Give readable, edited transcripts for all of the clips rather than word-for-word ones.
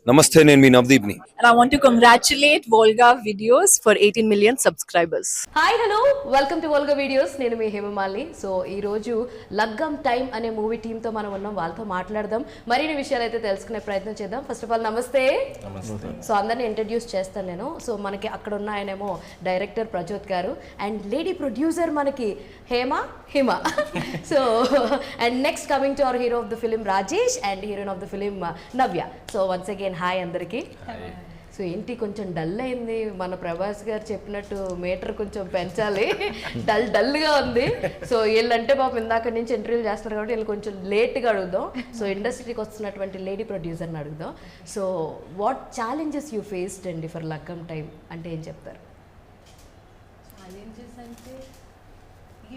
నమస్తే, నేను మీ నవదీప్ని. And I want to congratulate Volga Videos for 18 million subscribers. Hi hello welcome to Volga videos. నేను మీ Hema Malini. So ఈరోజు లగ్గం time అనే మూవీ టీంతో మనం ఉన్నాం. వాళ్ళతో మాట్లాడదాం, మరిన్ని విషయాలు అయితే తెలుసుకునే ప్రయత్నం చేద్దాం. ఫస్ట్ ఆఫ్ ఆల్ నమస్తే. సో అందరిని ఇంట్రడ్యూస్ చేస్తాను నేను. సో మనకి అక్కడ ఉన్న ఆయనేమో డైరెక్టర్ ప్రజోత్ గారు అండ్ లేడీ ప్రొడ్యూసర్ మనకి Hima. So and next coming to our hero of the film Rajesh and heroine of the film Navya. So once again hi అందరికీ. సో ఏంటి కొంచెం డల్ అయింది, మన ప్రభాస్ గారు చెప్పినట్టు మీటర్ కొంచెం పెంచాలి, డల్గా ఉంది. సో వీళ్ళంటే పాపం ఇందాక నుంచి ఇంటర్వ్యూలు చేస్తున్నారు కాబట్టి వీళ్ళు కొంచెం లేట్గా అడుగుదాం. సో ఇండస్ట్రీకి వస్తున్నటువంటి లేడీ ప్రొడ్యూసర్ని అడుగుదాం. So what challenges you faced అండి ఫర్ లగ్గం టైం అంటే ఏం చెప్తారు? ఛాలెంజెస్ అంటే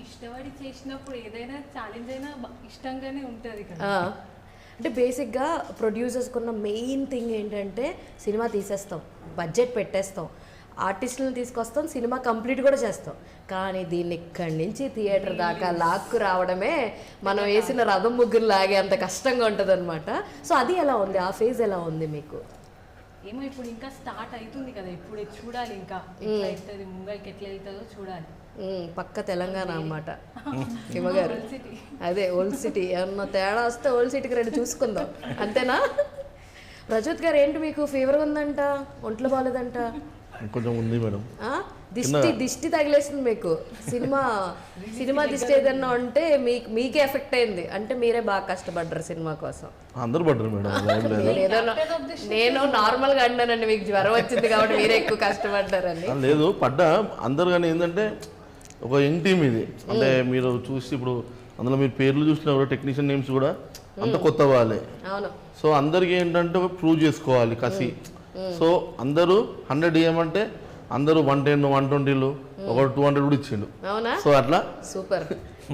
ఇష్టపడి చేసినప్పుడు ఏదైనా ఛాలెంజ్ అయినా ఇష్టంగానే ఉంటుంది కదా. అంటే బేసిక్గా ప్రొడ్యూసర్స్కి ఉన్న మెయిన్ థింగ్ ఏంటంటే సినిమా తీసేస్తాం, బడ్జెట్ పెట్టేస్తాం, ఆర్టిస్టులను తీసుకొస్తాం, సినిమా కంప్లీట్ కూడా చేస్తాం. కానీ దీన్ని ఇక్కడి నుంచి థియేటర్ దాకా లాక్కు రావడమే మనం వేసిన రథం ముగ్గురు లాగే అంత కష్టంగా ఉంటుంది అనమాట. సో అది ఎలా ఉంది, ఆ ఫేజ్ ఎలా ఉంది మీకు? ఏమో ఇప్పుడు ఇంకా స్టార్ట్ అవుతుంది కదా, ఇప్పుడు చూడాలి ఇంకా ఎట్లా అవుతుంది, ముంబైకి ఎట్లా అవుతుందో చూడాలి. పక్క తెలంగాణ అన్నమాట హిమగారు. అదే ఓల్డ్ సిటీ, ఏమన్నా తేడా వస్తే ఓల్డ్ సిటీకి రండి చూసుకుందాం, అంతేనా? ప్రజోత్ గారు ఏంటి మీకు ఫీవర్గా ఉందంట, ఒంట్లో బాగాలేదంట? కొంచెం ఉంది మేడం. దిష్టి తగిలేసింది మీకు. సినిమా దిష్టి ఏదన్నా ఉంటే మీకే ఎఫెక్ట్ అయింది అంటే మీరే బాగా కష్టపడ్డారు సినిమా కోసం. అందరూ పడ్డారు మేడం. నేను నార్మల్ గా అన్నానండి, మీకు జ్వరం వచ్చింది కాబట్టి మీరే ఎక్కువ కష్టపడ్డారని. లేదు పడ్డా అందరు, కానీ ఏంటంటే ఒక యంగ్ టీమ్ ఇది. అంటే మీరు చూసి ఇప్పుడు అందులో మీరు పేర్లు చూసిన టెక్నీషియన్ నేమ్స్ కూడా అంత కొత్త వాళ్ళే. అవును. సో అందరికి ఏంటంటే ప్రూవ్ చేసుకోవాలి కసి. సో అందరూ 100 ఇవ్వమంటే అందరూ 110 120 ఒక 200 కూడా ఇచ్చిండు. అవునా? సో అట్లా సూపర్,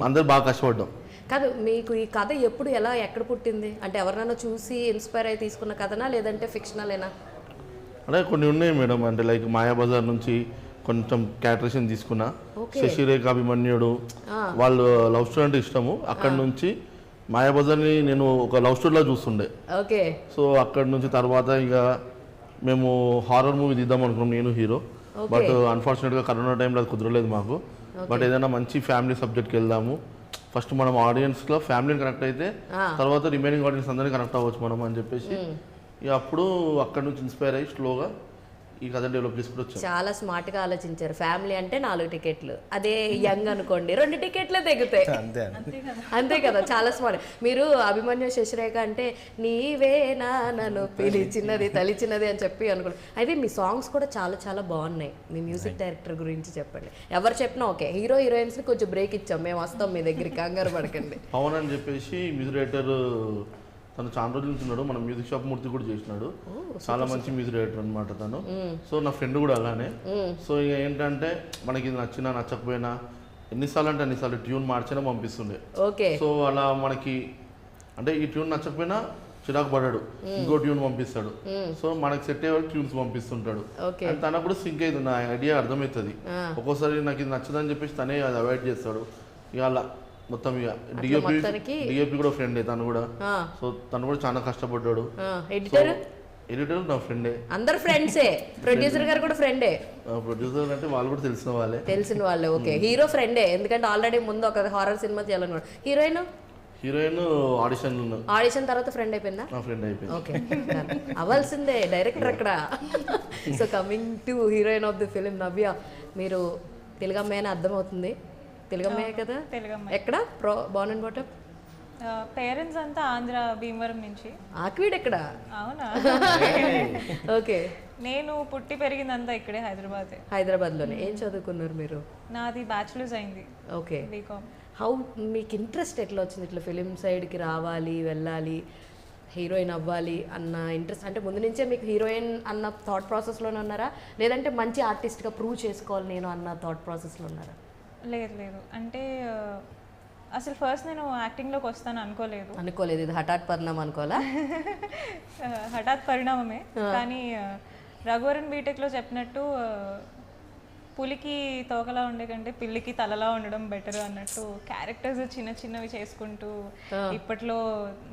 అందరు బాగా కష్టపడ్డాం. కాదు మీకు ఈ కథ ఎప్పుడు ఎలా ఎక్కడ పుట్టింది? అంటే ఎవరినైనా చూసి ఇన్స్పైర్ అయి తీసుకున్న కథనా లేదంటే ఫిక్షనలేనా? అంటే కొన్ని ఉన్నాయి మేడం. అంటే లైక్ మాయాబజార్ నుంచి కొంచెం క్యారెక్టరేషన్ తీసుకున్నా. శశిరేఖ అభిమన్యుడు వాళ్ళు లవ్ స్టోరీ అంటే ఇష్టము. అక్కడ నుంచి మాయాబజార్ని నేను ఒక లవ్ స్టోరీలా చూస్తుండే. ఓకే. సో అక్కడ నుంచి తర్వాత ఇక మేము హారర్ మూవీ తీద్దాం అనుకున్నాం, నేను హీరో. బట్ అన్ఫార్చునేట్గా కరోనా టైంలో అది కుదరలేదు మాకు. బట్ ఏదైనా మంచి ఫ్యామిలీ సబ్జెక్ట్కి వెళ్దాము. ఫస్ట్ మనం ఆడియన్స్లో ఫ్యామిలీని కనెక్ట్ అయితే తర్వాత రిమైనింగ్ ఆడియన్స్ అందరినీ కనెక్ట్ అవ్వచ్చు మనం అని చెప్పేసి ఇక అప్పుడు అక్కడ నుంచి ఇన్స్పైర్ అయ్యి స్లోగా ఈ కథ డెవలప్ చేసుకుంటూ వచ్చాం. చాలా స్మార్ట్గా ఆలోచించారు. ఫ్యామిలీ అంటే 4 టికెట్లు, అదే యంగ్ అనుకోండి 2 టికెట్లే తెగుతాయి. అంతే కదా, చాలా స్మార్ట్. మీరు అభిమన్యు శశిరేఖ అంటే నీవే నా నన్ను పిలిచినది తలిచినది అని చెప్పి అనుకోండి. అయితే మీ సాంగ్స్ కూడా చాలా చాలా బాగున్నాయి. మీ మ్యూజిక్ డైరెక్టర్ గురించి చెప్పండి. ఎవరు చెప్పినా ఓకే, హీరో హీరోయిన్స్ని కొంచెం బ్రేక్ ఇచ్చాం, మేము వస్తాం మీ దగ్గరికి, కంగారు పడకండి. పవన్ అని చెప్పేసి మ్యూజిక్ డైరెక్టర్, తను చాలా రోజుల నుంచి ఉన్నాడు. మన మ్యూజిక్ షాప్ మూర్తి కూడా చేసినాడు. చాలా మంచి మ్యూజిక్ డైరెక్టర్ అనమాట తను. సో నా ఫ్రెండ్ కూడా అలానే. సో ఇక ఏంటంటే మనకి ఇది నచ్చినా నచ్చకపోయినా ఎన్నిసార్లు అంటే అన్నిసార్లు ట్యూన్ మార్చినా పంపిస్తుండే. ఓకే. సో అలా మనకి అంటే ఈ ట్యూన్ నచ్చకపోయినా చిరాకు పడ్డాడు, ఇంకో ట్యూన్ పంపిస్తాడు. సో మనకి సెట్ అయ్యే ట్యూన్స్ పంపిస్తుంటాడు. అండ్ తనకు కూడా సింక్ అవుతుంది, నా ఐడియా అర్థమవుతుంది. ఒక్కోసారి నాకు ఇది నచ్చదని చెప్పేసి తనే అది అవాయిడ్ చేస్తాడు. ఇక అలా మొత్తం ఇక డిఓపి కూడా ఫ్రెండే తను కూడా. సో తను కూడా చాలా కష్టపడ్డాడు. ఎడిటర్ నా ఫ్రెండే, అందరు ఫ్రెండ్సే. ప్రొడ్యూసర్ గారు కూడా ఫ్రెండే. ప్రొడ్యూసర్ అంటే వాళ్ళు కూడా తెలిసిన వాళ్ళే. ఓకే. హీరో ఫ్రెండే, ఎందుకంటే ఆల్రెడీ ముందు ఒక హారర్ సినిమా చేయాలన్నమాట. హీరోయిన్ ఆడిషన్ తర్వాత ఫ్రెండ్ అయిపోయిందా? ఫ్రెండ్ అయిపోయింది. ఓకే, అవ్వాల్సిందే డైరెక్టర్ అక్కడ. So coming to heroine of the film Navya, మీరు తెలుగు అమ్మాయి అర్థమవుతుంది. తెలుగు అమ్మాయి కదా? ఎక్కడ బోర్న్ అండ్ బాటమ్? పేరెంట్స్ అంతా ఆంధ్ర, భీమవరం నుంచి. ఆక్వీడ్ ఎక్కడ? అవునా? ఓకే. నేను పుట్టి పెరిగిందంతా ఇక్కడే, హైదరాబాద్లోనే. ఏం చదువుకున్నారు మీరు? నాది బ్యాచులర్స్ అయింది. ఓకే. బీకామ్. హౌ మీకు ఇంట్రెస్ట్ ఎట్లా వచ్చింది ఇట్లా ఫిలిం సైడ్కి రావాలి, వెళ్ళాలి, హీరోయిన్ అవ్వాలి అన్న ఇంట్రెస్ట్? అంటే ముందు నుంచే మీకు హీరోయిన్ అన్న థాట్ ప్రాసెస్లోనే ఉన్నారా, లేదంటే మంచి ఆర్టిస్ట్గా ప్రూవ్ చేసుకోవాలి నేను అన్న థాట్ ప్రాసెస్లో ఉన్నారా? లేదు, అంటే అసలు ఫస్ట్ నేను యాక్టింగ్లోకి వస్తాను అనుకోలేదు. ఇది హఠాత్ పరిణామం అనుకోవాలా? హఠాత్ పరిణామమే. కానీ రఘువరన్ బీటెక్లో చెప్పినట్టు పులికి తోకలా ఉండే కంటే పిల్లికి తలలా ఉండడం బెటర్ అన్నట్టు క్యారెక్టర్స్ చిన్న చిన్నవి చేసుకుంటూ ఇప్పట్లో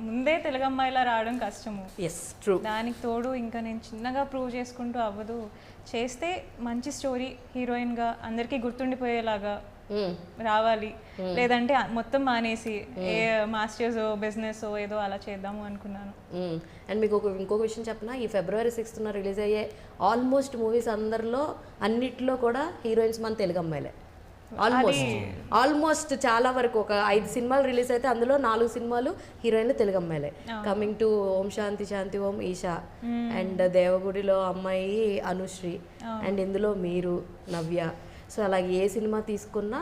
ముందే తెలుగు అమ్మాయిలా రావడం కష్టము. Yes true. దానికి తోడు ఇంకా నేను చిన్నగా ప్రూవ్ చేసుకుంటూ అవ్వదు, చేస్తే మంచి స్టోరీ హీరోయిన్గా అందరికీ గుర్తుండిపోయేలాగా రావాలి, లేదంటే మొత్తం మానేసి ఏ మాస్టర్స్ బిజినెస్ ఏదో అలా చేద్దాము అనుకున్నాను. అండ్ మీకు ఇంకొక విషయం చెప్పనా, ఈ February 6th రిలీజ్ అయ్యే ఆల్మోస్ట్ మూవీస్ అందరిలో అన్నిట్లో కూడా హీరోయిన్స్ మన తెలుగు అమ్మాయిలే. ఆల్మోస్ట్ చాలా వరకు ఒక 5 సినిమాలు రిలీజ్ అయితే అందులో 4 సినిమాలు హీరోయిన్లు తెలుగు అమ్మాయిలే. Coming to Om Shanti Shanti Om Isha, and దేవగుడిలో అమ్మాయి అనుశ్రీ, అండ్ ఇందులో మీరు నవ్య. సో అలాగే ఏ సినిమా తీసుకున్నా,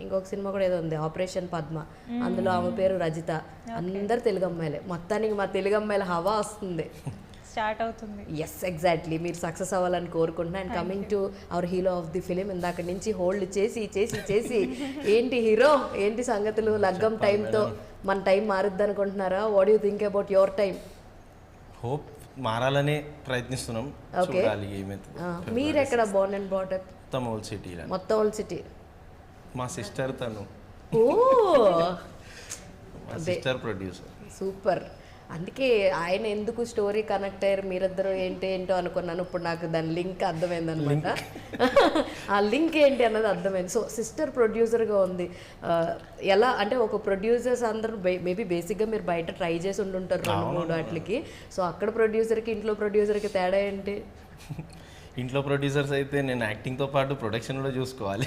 ఇంకొక సినిమా కూడా ఏదో ఉంది ఆపరేషన్ పద్మ, అందులో ఆమె పేరు రజిత, అందరు తెలుగు అమ్మాయిలే. మొత్తానికి మా తెలుగు అమ్మాయిల హవా వస్తుంది, స్టార్ట్ అవుతుంది. Yes exactly. మీరు సక్సెస్ అవ్వాలని కోరుకుంటున్నా. And coming to our hero of the film, ఇందాక నుంచి హోల్డ్ చేసి చేసి చేసి ఏంటి హీరో, ఏంటి సంగతులు? లగ్గం టైంతో మన టైం మారుద్ది అనుకుంటున్నారా? What you think about your time? Hope మారాలనే ప్రయత్నిస్తున్నాం, చూడాలి ఏమైతుంది. మీరు ఎక్కడ బోర్న్ అండ్ బ్రాటప్? మొత్తం ఓల్డ్ సిటీ. మొత్తం ఓల్డ్ సిటీ. మా సిస్టర్ తను, ఓ మా సిస్టర్ ప్రొడ్యూసర్. సూపర్. అందుకే ఆయన ఎందుకు స్టోరీ కనెక్ట్ అయ్యారు మీరిద్దరు ఏంటో అనుకున్నాను. ఇప్పుడు నాకు దాని లింక్ అర్థమైంది అనమాట. ఆ లింక్ ఏంటి అన్నది అర్థమైంది. సో సిస్టర్ ప్రొడ్యూసర్గా ఉంది. ఎలా అంటే ఒక ప్రొడ్యూసర్స్ అందరూ మేబీ బేసిక్గా మీరు బయట ట్రై చేసి ఉండుంటారు 2-3 వాటికి. సో అక్కడ ప్రొడ్యూసర్కి ఇంట్లో ప్రొడ్యూసర్కి తేడా ఏంటి? ఇంట్లో ప్రొడ్యూసర్స్ అయితే నేను యాక్టింగ్తో పాటు ప్రొడక్షన్ కూడా చూసుకోవాలి.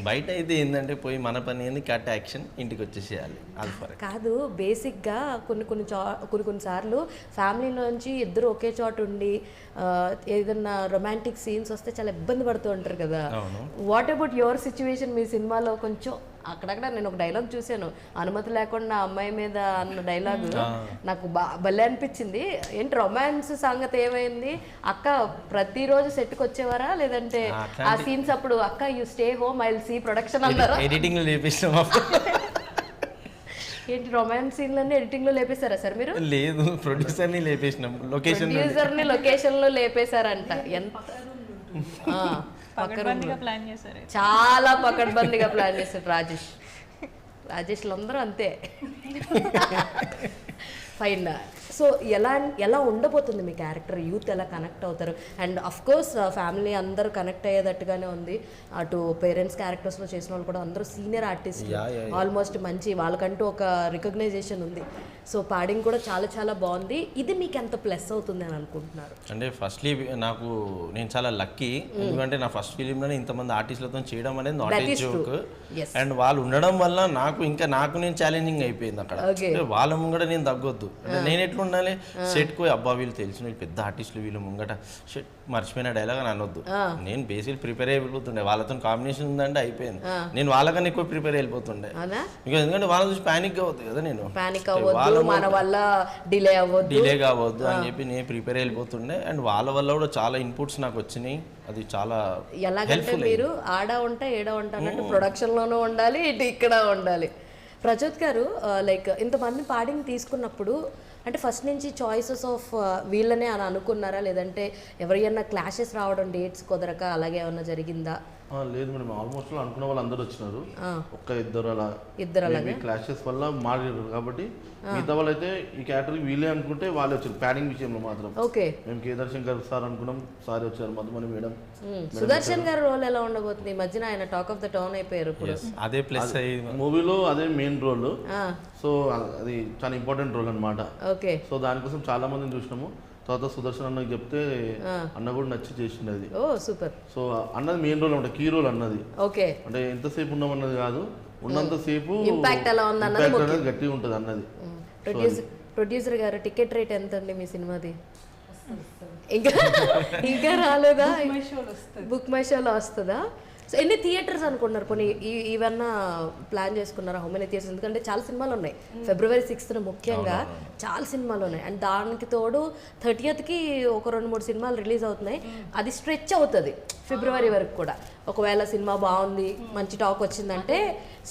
బయట అయితే ఏంటంటే పోయి మన పని ఏంది, కట్ యాక్షన్, ఇంటికి వచ్చేసేయాలి. అది ఫరక్ కాదు. బేసిక్గా కొన్ని సార్లు ఫ్యామిలీ నుంచి ఇద్దరు ఒకే చోట ఉండి ఏదన్నా రొమాంటిక్ సీన్స్ వస్తే చాలా ఇబ్బంది పడుతూ ఉంటారు కదా. What about your situation? మీ సినిమాలో కొంచెం అక్కడక్కడ నేను ఒక డైలాగ్ చూశాను, అనుమతి లేకుండా అమ్మాయి మీద అన్న డైలాగ్ నాకు భలే అనిపించింది. ఏంటి రొమాన్స్ సంగతి ఏమైంది? అక్క ప్రతిరోజు సెట్కి వచ్చేవారా, లేదంటే ఆ సీన్స్ అప్పుడు అక్క you stay home I will see production అన్నారా? ఎడిటింగ్ లో లేపేసినాం. ఏంటి రొమాన్స్ సీన్లన్నీ ఎడిటింగ్ లో లేపేశారా సార్ మీరు? లేదు, ప్రొడ్యూసర్ ని లేపేసినాం, లొకేషన్ లో లేపేశారంట. ఎంత ప్లాన్ చేశారు, చాలా పకడ్బందీగా ప్లాన్ చేశారు రాజేష్లు అందరూ అంతే. ఫైన్. సో ఎలా ఉండబోతుంది మీ క్యారెక్టర్? యూత్ ఎలా కనెక్ట్ అవుతారు? అండ్ అఫ్ కోర్స్ ఫ్యామిలీ అందరూ కనెక్ట్ అయ్యేటట్టుగానే ఉంది. అటు పేరెంట్స్ క్యారెక్టర్స్లో చేసిన వాళ్ళు కూడా అందరూ సీనియర్ ఆర్టిస్ట్, ఆల్మోస్ట్ మంచి వాళ్ళకంటూ ఒక రికగ్నైజేషన్ ఉంది. సో పాడింగ్ కూడా చాలా చాలా బాగుంది. ఇది మీకు ఎంత ప్లస్ అవుతుంది అని అనుకుంటున్నారు? అంటే ఫస్ట్లీ నేను చాలా లక్కీ, ఎందుకంటే నా ఫస్ట్ ఫిలింలోనే ఇంతమంది ఆర్టిస్టులతో చేయడం అనేది నాట్ ఏ జోక్. అండ్ వాళ్ళు ఉండడం వల్ల నాకు నేను ఛాలెంజింగ్ అయిపోయింది అక్కడ. వాళ్ళ ముంగట నేను తగ్గొద్దు, అంటే నేను ఎట్లా ఉండాలి, సెట్ కు అబ్బా వీళ్ళు తెలిసిన వీళ్ళు పెద్ద ఆర్టిస్టులు, వీళ్ళు ముంగట షెట్ మర్చిపోయిన డైలాగ్ అని అనొద్దు. నేను బేసిక్ ప్రిపేర్ అయిపోతుండే, వాళ్ళతో కాంబినేషన్ ఉందంటే అయిపోయింది. నేను వాళ్ళకన్నా ఎక్కువ ప్రిపేర్ అయిపోతుండే, ఎందుకంటే వాళ్ళ చూసి ప్యానిక్ అవ్వద్దు కదా, నేను డిలే కావద్దు అని చెప్పి నేను ప్రిపేర్ అయిపోతుండే. అండ్ వాళ్ళ వల్ల కూడా చాలా ఇన్పుట్స్ నాకు వచ్చినాయి. అది చాలా ఎలాగంటే మీరు ఆడ ఉంటా ఏడ ఉంటా అన్నట్టు ప్రొడక్షన్ లోనూ ఉండాలి, ఇటు ఇక్కడ ఉండాలి. ప్రజోత్ గారు, లైక్ ఇంతమంది పాడింగ్ తీసుకున్నప్పుడు అంటే ఫస్ట్ నుంచి చాయిసెస్ ఆఫ్ వీళ్ళనే అని అనుకున్నారా, లేదంటే ఎవరైనా క్లాషెస్ రావడం డేట్స్ కుదరక అలాగే ఏమన్నా జరిగిందా? లేదు మేడం, ఆల్మోస్ట్ అనుకున్న వాళ్ళు అందరూ వచ్చినారు, ఇద్దరు అలా క్లాషెస్ వల్ల మారారు. కాబట్టి మిగతా వాళ్ళు అయితే ఈ క్యారెక్టర్ వీళ్ళే అనుకుంటే వాళ్ళే వచ్చారు. ప్యాడింగ్ విషయంలో మాత్రం మేము కేదార్ శంకర్ సార్ అనుకున్నాం, సార్ వచ్చారు, మధుమణి మేడం. సుదర్శన్ గారి రోల్ ఎలా ఉండబోతుంది? ఈ మధ్యన ఆయన టాక్ ఆఫ్ ద టౌన్ అయిపోయారు. అదే ప్లస్ మూవీలో అదే మెయిన్ రోల్. సో అది చాలా ఇంపార్టెంట్ రోల్ అనమాట. సో దానికోసం చాలా మందిని చూసినాము. తర్వాత సుదర్శన్ అన్నకి చెప్తే అన్న కూడా నచ్చి చేసింది అది. సూపర్. సో అన్నది మెయిన్ రోల్ అంటే కీ రోల్ అన్నది. అంటే ఎంతసేపు ఉన్నామన్నది కాదు, ఉన్నంతసేపు ఇంపాక్ట్ ఎలా ఉంది అన్నది గట్టిగా ఉంటుంది అన్నది. ప్రొడ్యూసర్ గారు, టికెట్ రేట్ ఎంత అండి మీ సినిమాది? ఇంకా రాలేదా? బుక్ మై షోలో వస్తుందా? సో ఎన్ని థియేటర్స్ అనుకుంటున్నారు? కొన్ని ఇవన్నా ప్లాన్ చేసుకున్నారా? How many theatres? ఎందుకంటే చాలా సినిమాలు ఉన్నాయి. February 6th ముఖ్యంగా చాలా సినిమాలు ఉన్నాయి. అండ్ దానికి తోడు 30th ఒక 2-3 సినిమాలు రిలీజ్ అవుతున్నాయి. అది స్ట్రెచ్ అవుతుంది ఫిబ్రవరి వరకు కూడా. ఒకవేళ సినిమా బాగుంది, మంచి టాక్ వచ్చిందంటే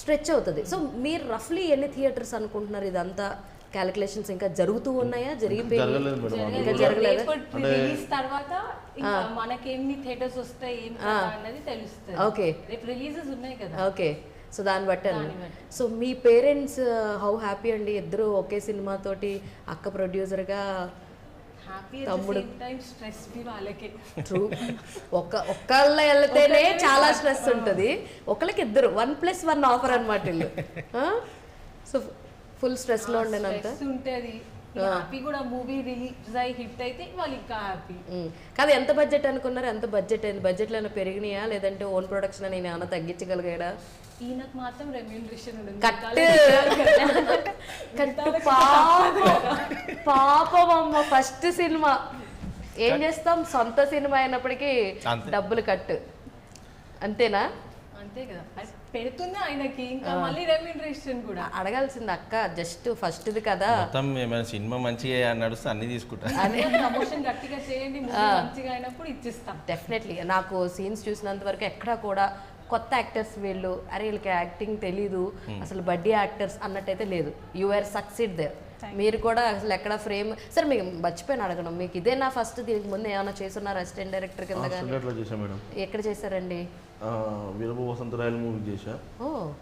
స్ట్రెచ్ అవుతుంది. సో మీరు రఫ్లీ ఎన్ని థియేటర్స్ అనుకుంటున్నారు ఇదంతా క్యాలిక్యులేషన్స్ ఇంకా జరుగుతూ ఉన్నాయా? జరిగిపోయి జరగలేదు మేడం అది ఇంకా జరగలేదు. రిలీజ్ తర్వాత ఇంకా మనకి ఎన్ని థియేటర్స్ వస్తాయి ఏం కదా అన్నది తెలుస్తుంది. ఓకే రేపు రిలీజెస్ ఉన్నాయి కదా. ఓకే, సో దాన్ని బట్టి so me parents how happy అండి? ఇద్దరు ఒకే సినిమా తోటి, అక్క ప్రొడ్యూసర్గా, హ్యాపీ తమ్ముడు టైం స్ట్రెస్ బి వాళ్ళకి. ట్రూ. ఒక్కళ్ళ వెళ్తేనే చాలా స్ట్రెస్ ఉంటుంది, ఒకళ్ళకి ఇద్దరు 1+1 ఆఫర్ అనమాట వీళ్ళు. సో ఫుల్ స్ట్రెస్లో ఉండేనంత ఉంటుంది. హ్యాపీ కూడా మూవీ రిలీజ్ అయ్యి హిట్ అయితే వాళ్ళు ఇంకా హ్యాపీ. కాదు, ఎంత బడ్జెట్ అనుకున్నారు? ఎంత బడ్జెట్ అయింది? బడ్జెట్లో ఏమైనా పెరిగినాయా లేదంటే ఓన్ ప్రొడక్షన్ అని ఏమైనా తగ్గించగలిగాడా? ఈయనకు మాత్రం రెమ్యూనరేషన్ ఉంది. పాపం అమ్మ, ఫస్ట్ సినిమా ఏం చేస్తాం, సొంత సినిమా అయినప్పటికీ డబ్బులు కట్టు, అంతేనా? అంతే కదా, అది పెడుతుంది ఆయనకి, ఇంకా మళ్ళీ రెమ్యూనరేషన్ కూడా అడగాల్సింది అక్క, జస్ట్ ఫస్ట్ది కదా. మొత్తం ఏమైనా సినిమా మంచిగా నడుస్తే అన్ని తీసుకుంటా. ప్రమోషన్ గట్టిగా చేయండి, మూవీ మంచిగా అయినప్పుడు ఇచ్చిస్తాం. డెఫినెట్లీ నాకు సీన్స్ చూసినంత వరకు ఎక్కడా కూడా కొత్త యాక్టర్స్ వీళ్ళు, అరే వీళ్ళకి యాక్టింగ్ తెలీదు అసలు, బడ్డీ యాక్టర్స్ అన్నట్టయితే లేదు. You are succeed there. మీరు కూడా అసలు ఎక్కడ ఫ్రేమ్. సరే మీకు మర్చిపోయిన అడగడం, మీకు ఇదేనా ఫస్ట్? దీనికి ముందు ఏమైనా చేస్తున్నారు అసిస్టెంట్ డైరెక్టర్ కింద? చేసా మేడం. ఎక్కడ చేశారండి? వీరభూ వసంతరాయల మూవీ చేశా,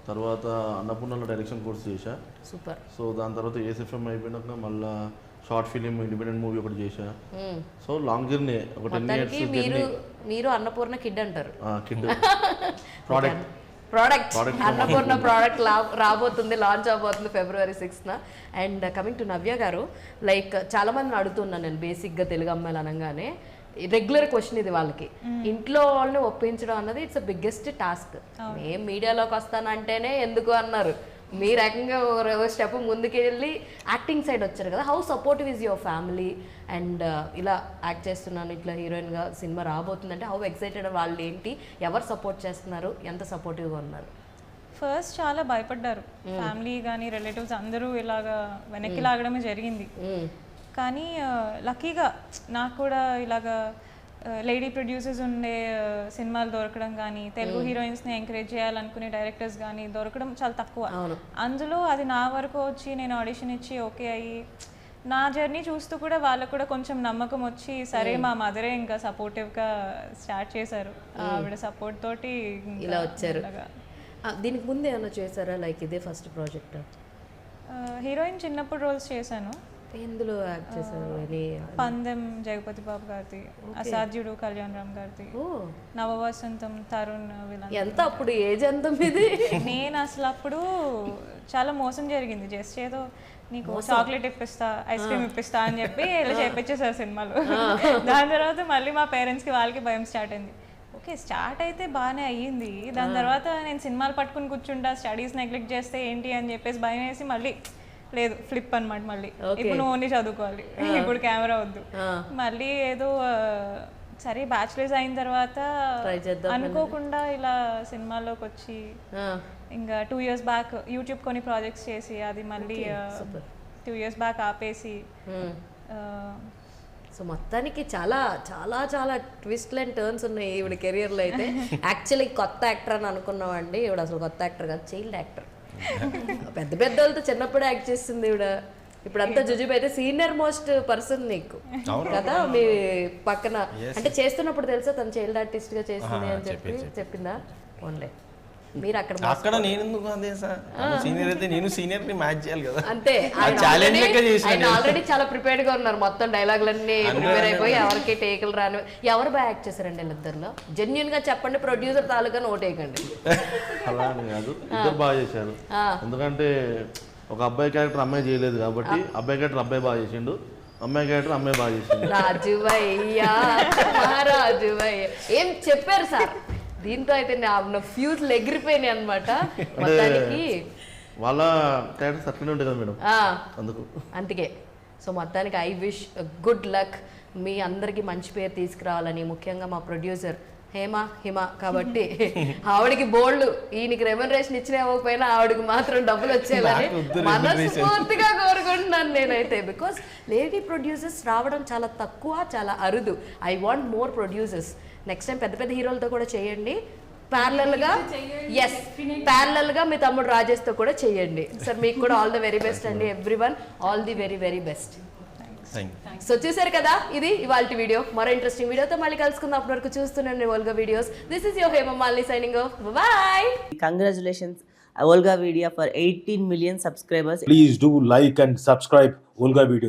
తర్వాత అన్నపూర్ణలో డైరెక్షన్ కోర్స్ చేశా. సూపర్. సో దాని తర్వాత ఏఎస్ఎఫ్ఎం అయిపోయినాక మళ్ళీ షార్ట్ ఫిలిం ఇండిపెండెంట్ మూవీ ఒకటి చేశా. సో లాంగ్ జర్నీ, ఒక 10 years జర్నీ. మీరు అన్నపూర్ణ కిడ్ అంటారు. కిడ్ ప్రోడక్ట్ అన్నపూర్ణ ప్రోడక్ట్ రాబోతుంది, లాంచ్ అవబోతుంది February 6th. And coming to Navya garu, like చాలా మందిని అడుగుతున్నాను నేను బేసిక్గా తెలుగు అమ్మాయిలు అనగానే రెగ్యులర్ క్వశ్చన్ ఇది వాళ్ళకి, ఇంట్లో వాళ్ళని ఒప్పించడం అన్నది ఇట్స్ బిగ్గెస్ట్ టాస్క్. మేము మీడియాలోకి వస్తానంటేనే ఎందుకు అన్నారు, మీ రకంగా స్టెప్ ముందుకు వెళ్ళి యాక్టింగ్ సైడ్ వచ్చారు కదా. How supportive is your family? And ఇలా యాక్ట్ చేస్తున్నాను, ఇట్లా హీరోయిన్గా సినిమా రాబోతుందంటే హౌ ఎక్సైటెడ్ వాళ్ళు, ఏంటి, ఎవరు సపోర్ట్ చేస్తున్నారు, ఎంత సపోర్టివ్గా ఉన్నారు? ఫస్ట్ చాలా భయపడ్డారు ఫ్యామిలీ కానీ రిలేటివ్స్ అందరూ, ఇలాగా వెనక్కి లాగడమే జరిగింది. కానీ లక్కీగా నాకు కూడా ఇలాగా లేడీ ప్రొడ్యూసర్స్ ఉండే సినిమాలు దొరకడం కానీ, తెలుగు హీరోయిన్స్ని ఎంకరేజ్ చేయాలనుకునే డైరెక్టర్స్ కానీ దొరకడం చాలా తక్కువ. అందులో అది నా వరకు వచ్చి నేను ఆడిషన్ ఇచ్చి ఓకే అయ్యి, నా జర్నీ చూస్తూ కూడా వాళ్ళకు కూడా కొంచెం నమ్మకం వచ్చి, సరే మా మదరే ఇంకా సపోర్టివ్గా స్టార్ట్ చేశారు. ఆవిడ సపోర్ట్ తోటి ఇలా వచ్చారు. దీనికి ముందు ఏమైనా చేశారా, లైక్ ఇదే ఫస్ట్ ప్రాజెక్ట్? హీరోయిన్ చిన్నప్పుడు రోల్స్ చేశాను. ఎందులో యాక్ట్ చేశారు? పందెం జగపతి బాబు గారిది, అసాధ్యుడు కళ్యాణ్ రామ్ గారిది, నవవసంతం తరుణ్ విలన్. ఎంత అప్పుడు ఏజ్ ఎంత మీది? నేను అసలు అప్పుడు చాలా మోసం జరిగింది. జస్ట్ ఏదో నీకు చాక్లెట్ ఇప్పిస్తా, ఐస్ క్రీమ్ ఇప్పిస్తా అని చెప్పి ఇలా చేపించేసారు సినిమాలు. దాని తర్వాత మళ్ళీ మా పేరెంట్స్కి వాళ్ళకి భయం స్టార్ట్ అయింది. ఓకే స్టార్ట్ అయితే బాగానే అయ్యింది, దాని తర్వాత నేను సినిమాలు పట్టుకుని కూర్చుంటా, స్టడీస్ నెగ్లెక్ట్ చేస్తే ఏంటి అని చెప్పేసి భయం వేసి మళ్ళీ లేదు ఫ్లిప్ అనమాట. మళ్ళీ ఇప్పుడు నువ్వు ఓన్లీ చదువుకోవాలి, ఇప్పుడు కెమెరా వద్దు. మళ్ళీ ఏదో సరే బ్యాచులర్స్ అయిన తర్వాత అనుకోకుండా ఇలా సినిమాల్లోకి వచ్చి ఇంకా 2 years బ్యాక్ యూట్యూబ్ కొన్ని ప్రాజెక్ట్స్ చేసి అది మళ్ళీ 2 years బ్యాక్ ఆపేసి. సో మొత్తానికి చాలా చాలా చాలా ట్విస్ట్లు అండ్ టర్న్స్ ఉన్నాయి ఈవిడ కెరియర్లో. అయితే యాక్చువల్లీ కొత్త యాక్టర్ అని అనుకున్నామండి, ఈవిడ అసలు కొత్త యాక్టర్ కాదు, చైల్డ్ యాక్టర్. పెద్ద పెద్ద వాళ్ళతో చిన్నప్పుడే యాక్ట్ చేస్తుంది ఈవిడ. ఇప్పుడంతా జుజుబు అయితే సీనియర్ మోస్ట్ పర్సన్ నీకు కదా మీ పక్కన. అంటే చేస్తున్నప్పుడు తెలుసా తను చైల్డ్ ఆర్టిస్ట్ గా చేసింది అని చెప్పి చెప్పిందా? ఓన్లే మీరు అక్కడ నేను ఎందుకు అదే సార్, సీనియర్ అయితే నేను సీనియర్ ని మ్యాచ్ చేయాలి కదా. అంతే, ఆయన ఆల్రెడీ చాలా ప్రిపేర్డ్ గా ఉన్నారు. మొత్తం డైలాగులన్నీ ప్రిపేర్ అయిపోయి ఎవరికి టేకులు రాని. ఎవరు బాగా యాక్ట్ చేశారండి వీళ్ళిద్దరిలో? జెన్యున్ గా చెప్పండి, ప్రొడ్యూసర్ తాలూకా నోట్ వేయకండి. అలా అని కాదు, ఇద్దరు బాగా చేశారు. ఎందుకంటే ఒక అబ్బాయి క్యారెక్టర్ అమ్మాయి చేయలేదు కాబట్టి అబ్బాయి క్యారెక్టర్ అబ్బాయి బాగా చేసిండు, అమ్మాయి క్యారెక్టర్ అమ్మాయి బాగా చేసిండు. రాజువయ్యా రాజువయ్య ఏం చెప్పారు సార్? దీంతో అయితే నా ఫ్యూజ్లు ఎగిరిపోయినాయి అనమాట. మొత్తానికి వాళ్ళ క్యారెక్టర్స్ అట్లనే ఉంటాయి కదా మేడం, అందుకే. సో మొత్తానికి ఐ విష్ గుడ్ లక్, మీ అందరికీ మంచి పేరు తీసుకురావాలని. ముఖ్యంగా మా ప్రొడ్యూసర్ హిమ కాబట్టి ఆవిడకి బోల్డ్, ఈయనకి రెమ్యునరేషన్ ఇచ్చినా ఇవ్వకపోయినా ఆవిడకి మాత్రం డబ్బులు వచ్చేయాలని మనస్ఫూర్తిగా కోరుకుంటున్నాను నేనైతే. బికాస్ లేడీ ప్రొడ్యూసర్స్ రావడం చాలా తక్కువ, చాలా అరుదు. I want more producers. Next time పెద్ద పెద్ద హీరోలతో కూడా చేయండి, ప్యారలల్ గా ఎస్ ప్యారలల్ గా మీ తమ్ముడు రాజేష్ తో కూడా చేయండి సార్. మీకు కూడా ఆల్ ద వెరీ బెస్ట్ అండి. Everyone all the very very best. So చూసారు కదా, ఇది ఇవాల్టి వీడియో. మరో ఇంట్రెస్టింగ్ వీడియోతో మళ్ళీ కలుసుకుందాం. అప్పటి వరకు చూస్తుండండి Volga videos. This is your Hemamalini signing off. Bye. Congratulations, Volga Media, for 18 million subscribers. Please do like and subscribe Volga Videos.